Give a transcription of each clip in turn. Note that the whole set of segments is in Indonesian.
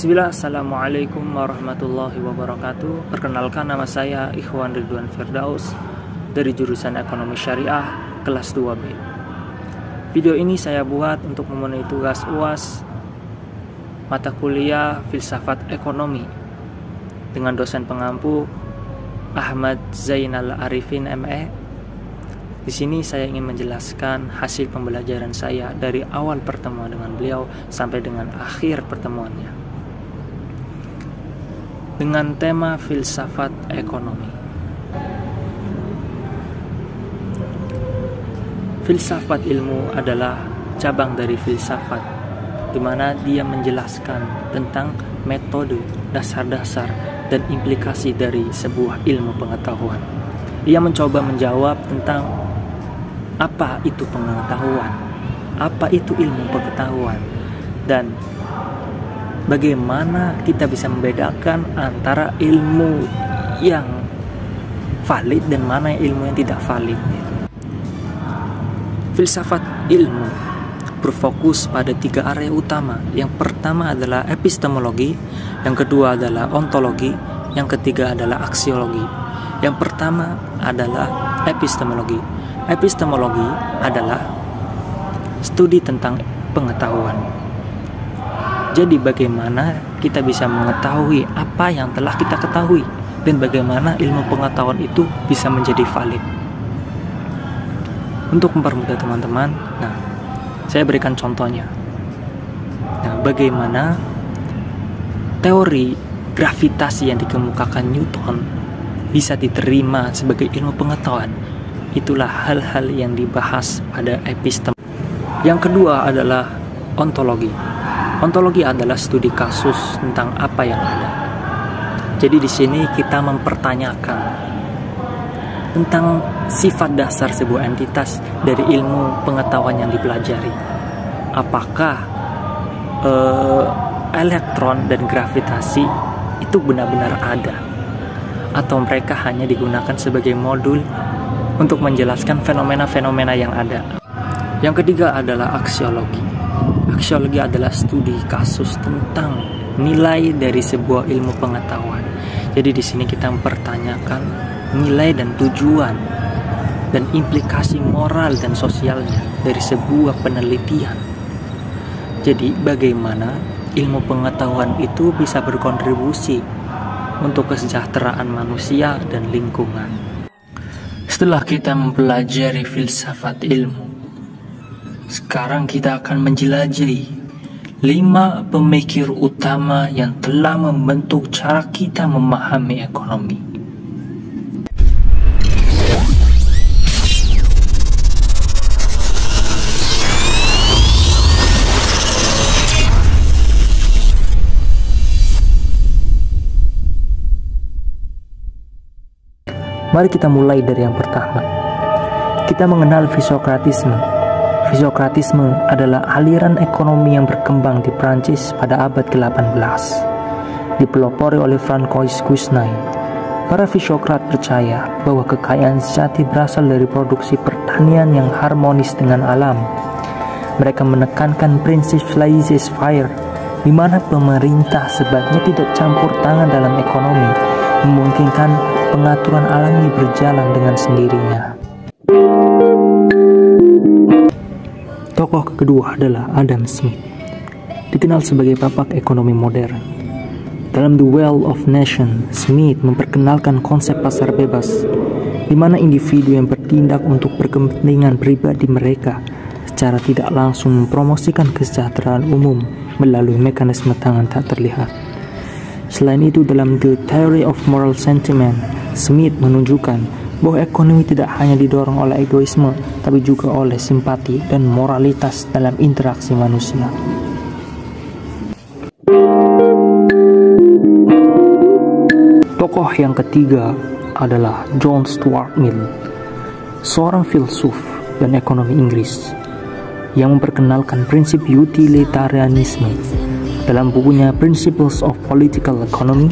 Bismillah, Assalamualaikum warahmatullahi wabarakatuh. Perkenalkan, nama saya Ikhwan Ridwan Firdaus dari jurusan Ekonomi Syariah kelas 2B. Video ini saya buat untuk memenuhi tugas UAS mata kuliah Filsafat Ekonomi dengan dosen pengampu Ahmad Zainal Arifin ME. Di sini saya ingin menjelaskan hasil pembelajaran saya dari awal pertemuan dengan beliau sampai dengan akhir pertemuannya dengan tema filsafat ekonomi. Filsafat ilmu adalah cabang dari filsafat, di mana dia menjelaskan tentang metode, dasar-dasar, dan implikasi dari sebuah ilmu pengetahuan. Ia mencoba menjawab tentang apa itu pengetahuan, apa itu ilmu pengetahuan, dan bagaimana kita bisa membedakan antara ilmu yang valid dan mana ilmu yang tidak valid. Filsafat ilmu berfokus pada 3 area utama. Yang pertama adalah epistemologi, yang kedua adalah ontologi, yang ketiga adalah aksiologi. Yang pertama adalah epistemologi. Epistemologi adalah studi tentang pengetahuan. Jadi bagaimana kita bisa mengetahui apa yang telah kita ketahui dan bagaimana ilmu pengetahuan itu bisa menjadi valid. Untuk mempermudah teman-teman, saya berikan contohnya. Bagaimana teori gravitasi yang dikemukakan Newton bisa diterima sebagai ilmu pengetahuan. Itulah hal-hal yang dibahas pada epistemologi. Yang kedua adalah ontologi. Ontologi adalah studi kasus tentang apa yang ada. Jadi di sini kita mempertanyakan tentang sifat dasar sebuah entitas dari ilmu pengetahuan yang dipelajari. Apakah elektron dan gravitasi itu benar-benar ada, atau mereka hanya digunakan sebagai modul untuk menjelaskan fenomena-fenomena yang ada. Yang ketiga adalah aksiologi. Aksiologi adalah studi kasus tentang nilai dari sebuah ilmu pengetahuan. Jadi di sini kita mempertanyakan nilai dan tujuan dan implikasi moral dan sosialnya dari sebuah penelitian. Jadi bagaimana ilmu pengetahuan itu bisa berkontribusi untuk kesejahteraan manusia dan lingkungan. Setelah kita mempelajari filsafat ilmu, sekarang kita akan menjelajahi 5 pemikir utama yang telah membentuk cara kita memahami ekonomi. Mari kita mulai dari yang pertama. Kita mengenal fisiokratisme. Fisiokratisme adalah aliran ekonomi yang berkembang di Prancis pada abad ke-18. Dipelopori oleh Francois Quesnay, para fisiokrat percaya bahwa kekayaan sejati berasal dari produksi pertanian yang harmonis dengan alam. Mereka menekankan prinsip laissez-faire, di mana pemerintah sebaiknya tidak campur tangan dalam ekonomi, memungkinkan pengaturan alami berjalan dengan sendirinya. Tokoh kedua adalah Adam Smith, dikenal sebagai bapak ekonomi modern. Dalam The Wealth of Nations, Smith memperkenalkan konsep pasar bebas, di mana individu yang bertindak untuk kepentingan pribadi mereka secara tidak langsung mempromosikan kesejahteraan umum melalui mekanisme tangan tak terlihat. Selain itu, dalam The Theory of Moral Sentiment, Smith menunjukkan bahwa ekonomi tidak hanya didorong oleh egoisme, tapi juga oleh simpati dan moralitas dalam interaksi manusia. Tokoh yang ketiga adalah John Stuart Mill, seorang filsuf dan ekonomi Inggris yang memperkenalkan prinsip utilitarianisme. Dalam bukunya Principles of Political Economy,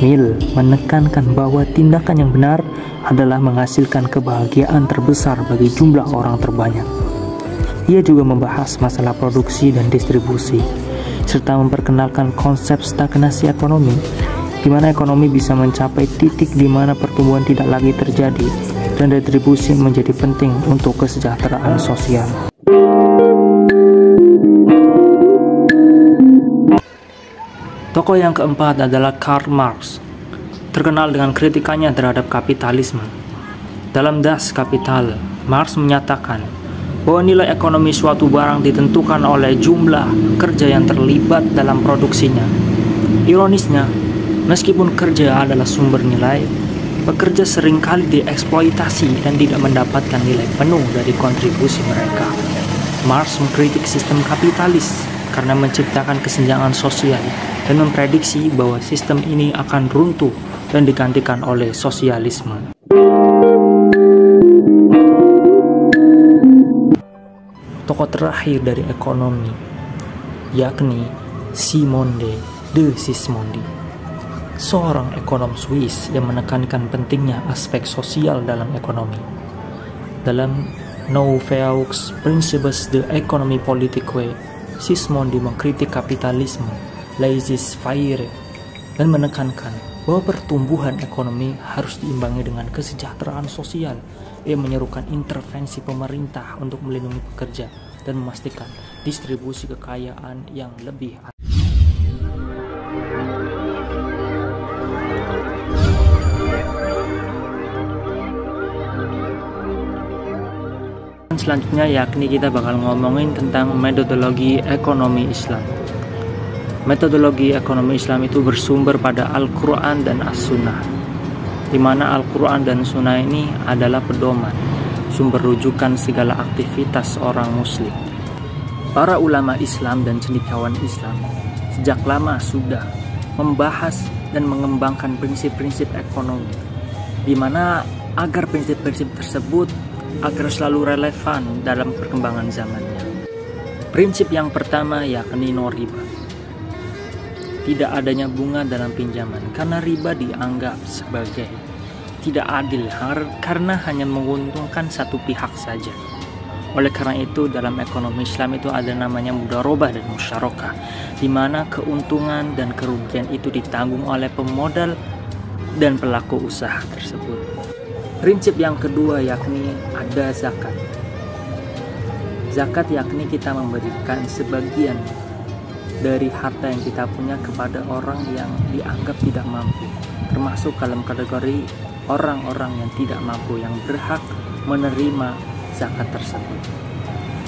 Mill menekankan bahwa tindakan yang benar adalah menghasilkan kebahagiaan terbesar bagi jumlah orang terbanyak. Ia juga membahas masalah produksi dan distribusi, serta memperkenalkan konsep stagnasi ekonomi, di mana ekonomi bisa mencapai titik di mana pertumbuhan tidak lagi terjadi dan retribusi menjadi penting untuk kesejahteraan sosial. Tokoh yang keempat adalah Karl Marx, terkenal dengan kritikannya terhadap kapitalisme. Dalam Das Kapital, Marx menyatakan bahwa nilai ekonomi suatu barang ditentukan oleh jumlah kerja yang terlibat dalam produksinya. Ironisnya, meskipun kerja adalah sumber nilai, pekerja seringkali dieksploitasi dan tidak mendapatkan nilai penuh dari kontribusi mereka. Marx mengkritik sistem kapitalis karena menciptakan kesenjangan sosial dan memprediksi bahwa sistem ini akan runtuh dan digantikan oleh sosialisme. Tokoh terakhir dari ekonomi yakni Simone de Sismondi, seorang ekonom Swiss yang menekankan pentingnya aspek sosial dalam ekonomi. Dalam Nouveaux Principes de Economie Politique, Sismondi mengkritik kapitalisme, laissez-faire, dan menekankan bahwa pertumbuhan ekonomi harus diimbangi dengan kesejahteraan sosial. Ia menyerukan intervensi pemerintah untuk melindungi pekerja dan memastikan distribusi kekayaan yang lebih adil. Selanjutnya yakni kita bakal ngomongin tentang metodologi ekonomi Islam. Metodologi ekonomi Islam itu bersumber pada Al-Quran dan As-Sunnah, di mana Al-Quran dan Sunnah ini adalah pedoman, sumber rujukan segala aktivitas orang muslim. Para ulama Islam dan cendekiawan Islam sejak lama sudah membahas dan mengembangkan prinsip-prinsip ekonomi, di mana agar prinsip-prinsip tersebut agar selalu relevan dalam perkembangan zamannya. Prinsip yang pertama yakni no riba. Tidak adanya bunga dalam pinjaman karena riba dianggap sebagai tidak adil karena hanya menguntungkan satu pihak saja. Oleh karena itu dalam ekonomi Islam itu ada namanya mudharabah dan musyarakah, di mana keuntungan dan kerugian itu ditanggung oleh pemodal dan pelaku usaha tersebut. Prinsip yang kedua yakni ada zakat. Zakat yakni kita memberikan sebagian dari harta yang kita punya kepada orang yang dianggap tidak mampu, termasuk dalam kategori orang-orang yang tidak mampu yang berhak menerima zakat tersebut.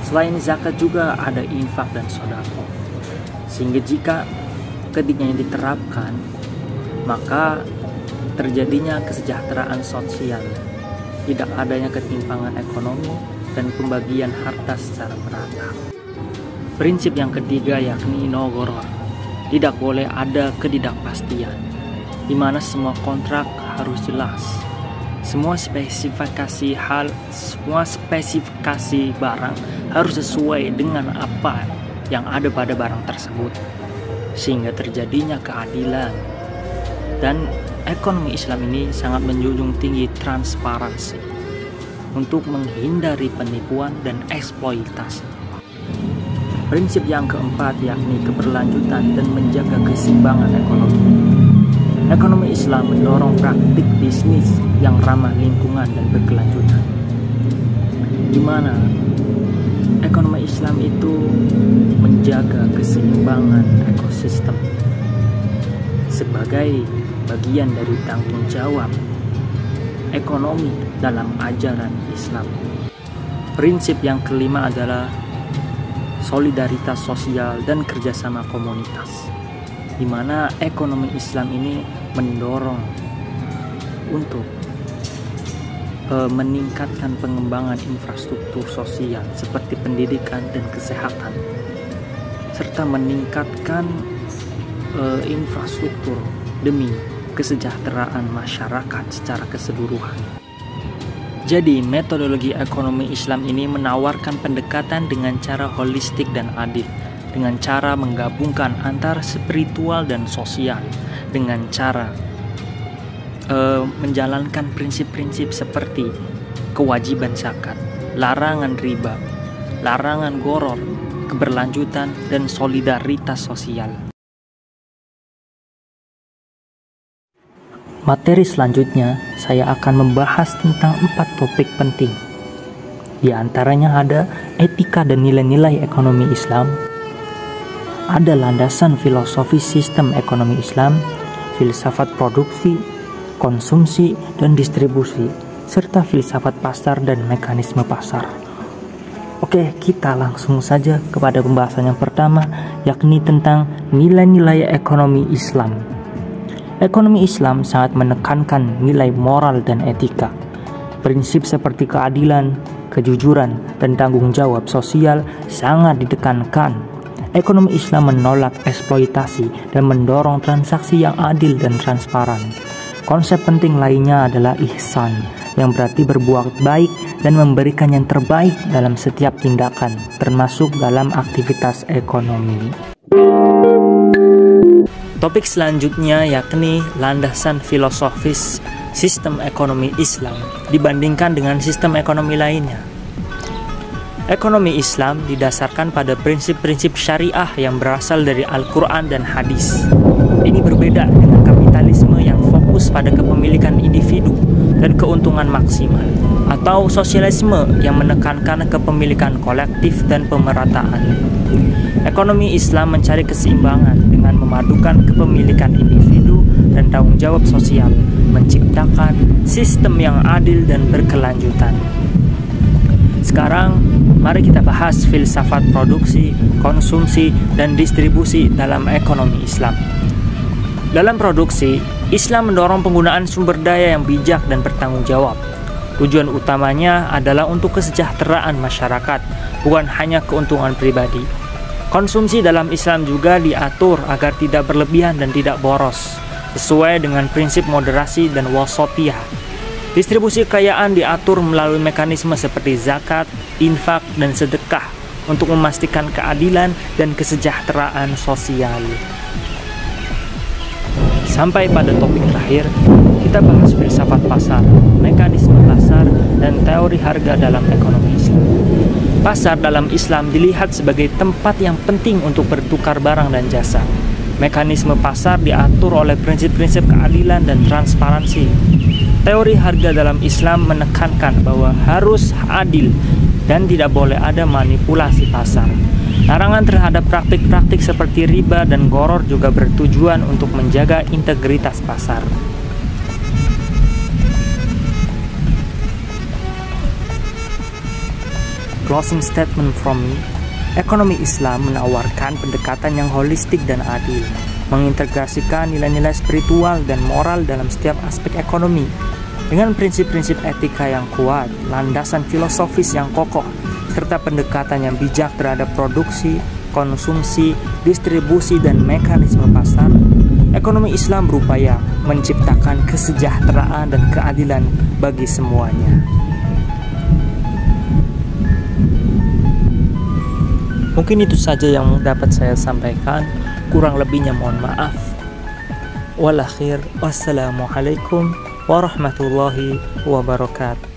Selain zakat juga ada infak dan sedekah, sehingga jika ketiganya diterapkan maka terjadinya kesejahteraan sosial, tidak adanya ketimpangan ekonomi dan pembagian harta secara merata. Prinsip yang ketiga yakni no gharar. Tidak boleh ada ketidakpastian, di mana semua kontrak harus jelas. Semua spesifikasi barang harus sesuai dengan apa yang ada pada barang tersebut, sehingga terjadinya keadilan. Dan ekonomi Islam ini sangat menjunjung tinggi transparansi untuk menghindari penipuan dan eksploitasi. Prinsip yang keempat yakni keberlanjutan dan menjaga keseimbangan ekonomi. Ekonomi Islam mendorong praktik bisnis yang ramah lingkungan dan berkelanjutan, di mana ekonomi Islam itu menjaga keseimbangan ekosistem sebagai bagian dari tanggung jawab ekonomi dalam ajaran Islam. Prinsip yang kelima adalah solidaritas sosial dan kerjasama komunitas, di mana ekonomi Islam ini mendorong untuk meningkatkan pengembangan infrastruktur sosial seperti pendidikan dan kesehatan, serta meningkatkan infrastruktur demi kesejahteraan masyarakat secara keseluruhan. Jadi, metodologi ekonomi Islam ini menawarkan pendekatan dengan cara holistik dan adil, dengan cara menggabungkan antara spiritual dan sosial, dengan cara menjalankan prinsip-prinsip seperti kewajiban zakat, larangan riba, larangan gharar, keberlanjutan, dan solidaritas sosial. Materi selanjutnya, saya akan membahas tentang 4 topik penting. Di antaranya ada etika dan nilai-nilai ekonomi Islam, ada landasan filosofis sistem ekonomi Islam, filsafat produksi, konsumsi, dan distribusi, serta filsafat pasar dan mekanisme pasar. Oke, kita langsung saja kepada pembahasan yang pertama, yakni tentang nilai-nilai ekonomi Islam. Ekonomi Islam sangat menekankan nilai moral dan etika. Prinsip seperti keadilan, kejujuran, dan tanggung jawab sosial sangat ditekankan. Ekonomi Islam menolak eksploitasi dan mendorong transaksi yang adil dan transparan. Konsep penting lainnya adalah ihsan, yang berarti berbuat baik dan memberikan yang terbaik dalam setiap tindakan, termasuk dalam aktivitas ekonomi. Topik selanjutnya yakni landasan filosofis sistem ekonomi Islam dibandingkan dengan sistem ekonomi lainnya. Ekonomi Islam didasarkan pada prinsip-prinsip syariah yang berasal dari Al-Quran dan hadis. Ini berbeda dengan kapitalisme yang fokus pada kepemilikan individu dan keuntungan maksimal, atau sosialisme yang menekankan kepemilikan kolektif dan pemerataan. Ekonomi Islam mencari keseimbangan dengan memadukan kepemilikan individu dan tanggung jawab sosial, menciptakan sistem yang adil dan berkelanjutan. Sekarang, mari kita bahas filsafat produksi, konsumsi, dan distribusi dalam ekonomi Islam. Dalam produksi, Islam mendorong penggunaan sumber daya yang bijak dan bertanggung jawab. Tujuan utamanya adalah untuk kesejahteraan masyarakat, bukan hanya keuntungan pribadi. Konsumsi dalam Islam juga diatur agar tidak berlebihan dan tidak boros, sesuai dengan prinsip moderasi dan wasatiyah. Distribusi kekayaan diatur melalui mekanisme seperti zakat, infak, dan sedekah untuk memastikan keadilan dan kesejahteraan sosial. Sampai pada topik terakhir, kita bahas filsafat pasar, mekanisme pasar, dan teori harga dalam ekonomi Islam. Pasar dalam Islam dilihat sebagai tempat yang penting untuk bertukar barang dan jasa. Mekanisme pasar diatur oleh prinsip-prinsip keadilan dan transparansi. Teori harga dalam Islam menekankan bahwa harus adil dan tidak boleh ada manipulasi pasar. Larangan terhadap praktik-praktik seperti riba dan gharar juga bertujuan untuk menjaga integritas pasar. Closing statement from me, ekonomi Islam menawarkan pendekatan yang holistik dan adil, mengintegrasikan nilai-nilai spiritual dan moral dalam setiap aspek ekonomi. Dengan prinsip-prinsip etika yang kuat, landasan filosofis yang kokoh, serta pendekatan yang bijak terhadap produksi, konsumsi, distribusi, dan mekanisme pasar, ekonomi Islam berupaya menciptakan kesejahteraan dan keadilan bagi semuanya. Mungkin itu saja yang dapat saya sampaikan, kurang lebihnya mohon maaf. Wassalamualaikum warahmatullahi wabarakatuh.